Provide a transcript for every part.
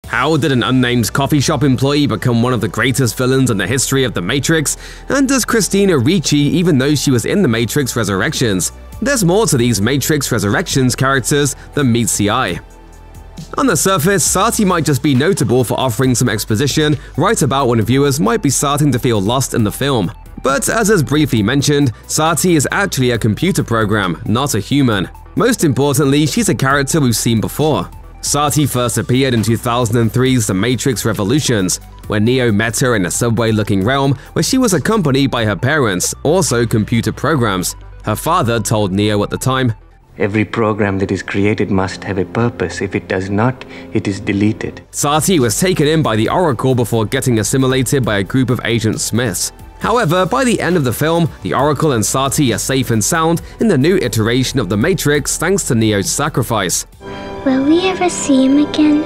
How did an unnamed coffee shop employee become one of the greatest villains in the history of The Matrix? And does Christina Ricci even know she was in The Matrix Resurrections? There's more to these Matrix Resurrections characters than meets the eye. On the surface, Sati might just be notable for offering some exposition right about when viewers might be starting to feel lost in the film. But as is briefly mentioned, Sati is actually a computer program, not a human. Most importantly, she's a character we've seen before. Sati first appeared in 2003's The Matrix Revolutions, where Neo met her in a subway-looking realm where she was accompanied by her parents, also computer programs. Her father told Neo at the time, "Every program that is created must have a purpose. If it does not, it is deleted." Sati was taken in by the Oracle before getting assimilated by a group of Agent Smiths. However, by the end of the film, the Oracle and Sati are safe and sound in the new iteration of The Matrix thanks to Neo's sacrifice. Will we ever see him again?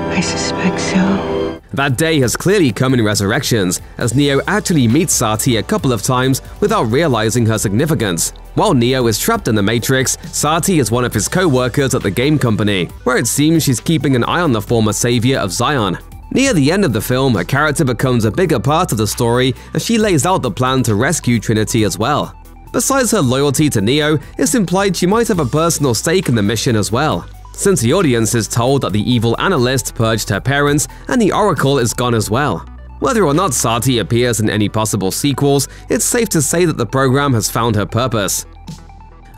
I suspect so. That day has clearly come in Resurrections, as Neo actually meets Sati a couple of times without realizing her significance. While Neo is trapped in the Matrix, Sati is one of his co-workers at the game company, where it seems she's keeping an eye on the former savior of Zion. Near the end of the film, her character becomes a bigger part of the story as she lays out the plan to rescue Trinity as well. Besides her loyalty to Neo, it's implied she might have a personal stake in the mission as well, since the audience is told that the evil analyst purged her parents and the Oracle is gone as well. Whether or not Sati appears in any possible sequels, it's safe to say that the program has found her purpose.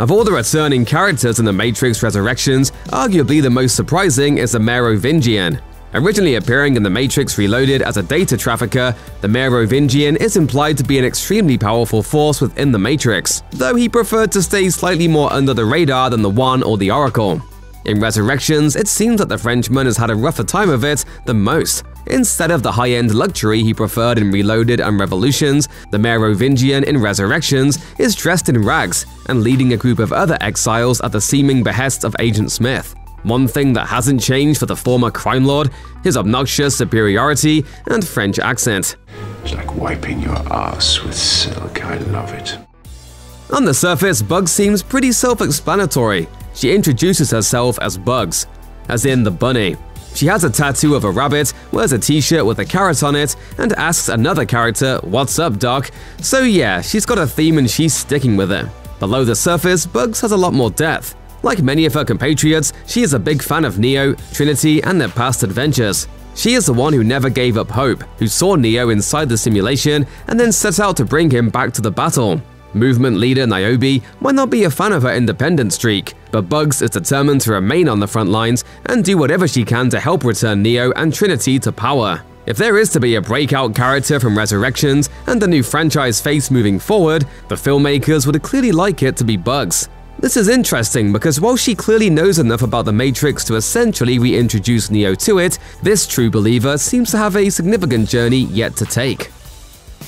Of all the returning characters in The Matrix Resurrections, arguably the most surprising is the Merovingian. Originally appearing in The Matrix Reloaded as a data trafficker, the Merovingian is implied to be an extremely powerful force within the Matrix, though he preferred to stay slightly more under the radar than the One or the Oracle. In Resurrections, it seems that the Frenchman has had a rougher time of it than most. Instead of the high-end luxury he preferred in Reloaded and Revolutions, the Merovingian in Resurrections is dressed in rags and leading a group of other exiles at the seeming behest of Agent Smith. One thing that hasn't changed for the former crime lord, his obnoxious superiority and French accent. It's like wiping your ass with silk. I love it. On the surface, Bugs seems pretty self-explanatory. She introduces herself as Bugs, as in the bunny. She has a tattoo of a rabbit, wears a t-shirt with a carrot on it, and asks another character, "What's up, Doc?" So yeah, she's got a theme and she's sticking with it. Below the surface, Bugs has a lot more depth. Like many of her compatriots, she is a big fan of Neo, Trinity, and their past adventures. She is the one who never gave up hope, who saw Neo inside the simulation and then set out to bring him back to the battle. Movement leader Niobe might not be a fan of her independent streak, but Bugs is determined to remain on the front lines and do whatever she can to help return Neo and Trinity to power. If there is to be a breakout character from Resurrections and the new franchise face moving forward, the filmmakers would clearly like it to be Bugs. This is interesting because while she clearly knows enough about the Matrix to essentially reintroduce Neo to it, this true believer seems to have a significant journey yet to take.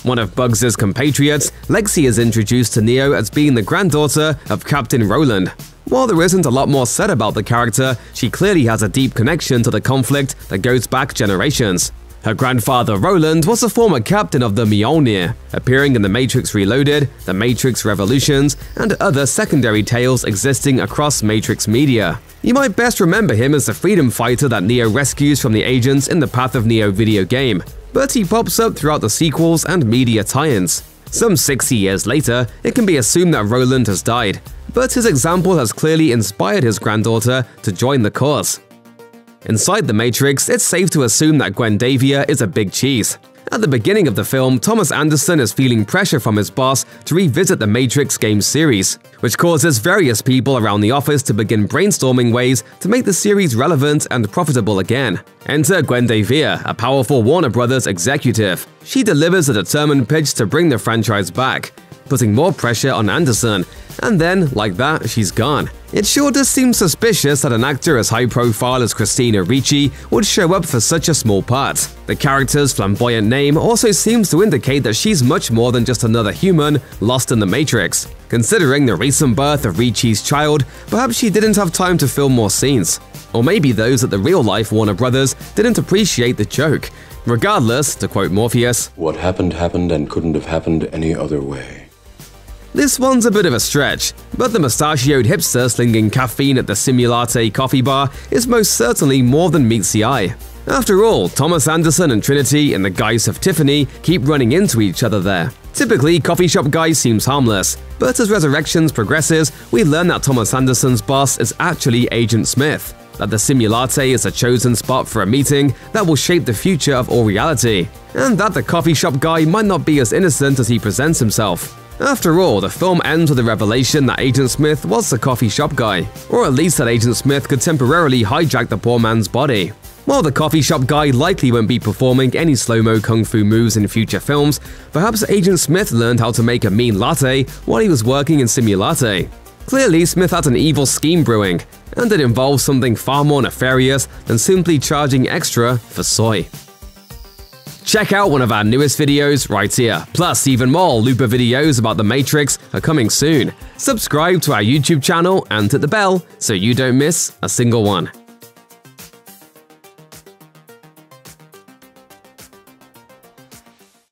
One of Bugs' compatriots, Lexi, is introduced to Neo as being the granddaughter of Captain Roland. While there isn't a lot more said about the character, she clearly has a deep connection to the conflict that goes back generations. Her grandfather Roland was a former captain of the Mjolnir, appearing in The Matrix Reloaded, The Matrix Revolutions, and other secondary tales existing across Matrix media. You might best remember him as the freedom fighter that Neo rescues from the agents in the Path of Neo video game, but he pops up throughout the sequels and media tie-ins. Some 60 years later, it can be assumed that Roland has died, but his example has clearly inspired his granddaughter to join the cause. Inside the Matrix, it's safe to assume that Gwendavia is a big cheese. At the beginning of the film, Thomas Anderson is feeling pressure from his boss to revisit the Matrix game series, which causes various people around the office to begin brainstorming ways to make the series relevant and profitable again. Enter Gwendavia, a powerful Warner Brothers executive. She delivers a determined pitch to bring the franchise back, putting more pressure on Anderson, and then, like that, she's gone. It sure does seem suspicious that an actor as high-profile as Christina Ricci would show up for such a small part. The character's flamboyant name also seems to indicate that she's much more than just another human lost in the Matrix. Considering the recent birth of Ricci's child, perhaps she didn't have time to film more scenes. Or maybe those at the real-life Warner Brothers didn't appreciate the joke. Regardless, to quote Morpheus, "What happened happened and couldn't have happened any other way." This one's a bit of a stretch, but the mustachioed hipster slinging caffeine at the Simulate coffee bar is most certainly more than meets the eye. After all, Thomas Anderson and Trinity in the guise of Tiffany keep running into each other there. Typically, Coffee Shop Guy seems harmless, but as Resurrections progresses, we learn that Thomas Anderson's boss is actually Agent Smith, that the Simulate is a chosen spot for a meeting that will shape the future of all reality, and that the Coffee Shop Guy might not be as innocent as he presents himself. After all, the film ends with the revelation that Agent Smith was the coffee shop guy, or at least that Agent Smith could temporarily hijack the poor man's body. While the coffee shop guy likely won't be performing any slow-mo kung fu moves in future films, perhaps Agent Smith learned how to make a mean latte while he was working in Simulate. Clearly, Smith had an evil scheme brewing, and it involves something far more nefarious than simply charging extra for soy. Check out one of our newest videos right here. Plus, even more Looper videos about The Matrix are coming soon. Subscribe to our YouTube channel and hit the bell so you don't miss a single one.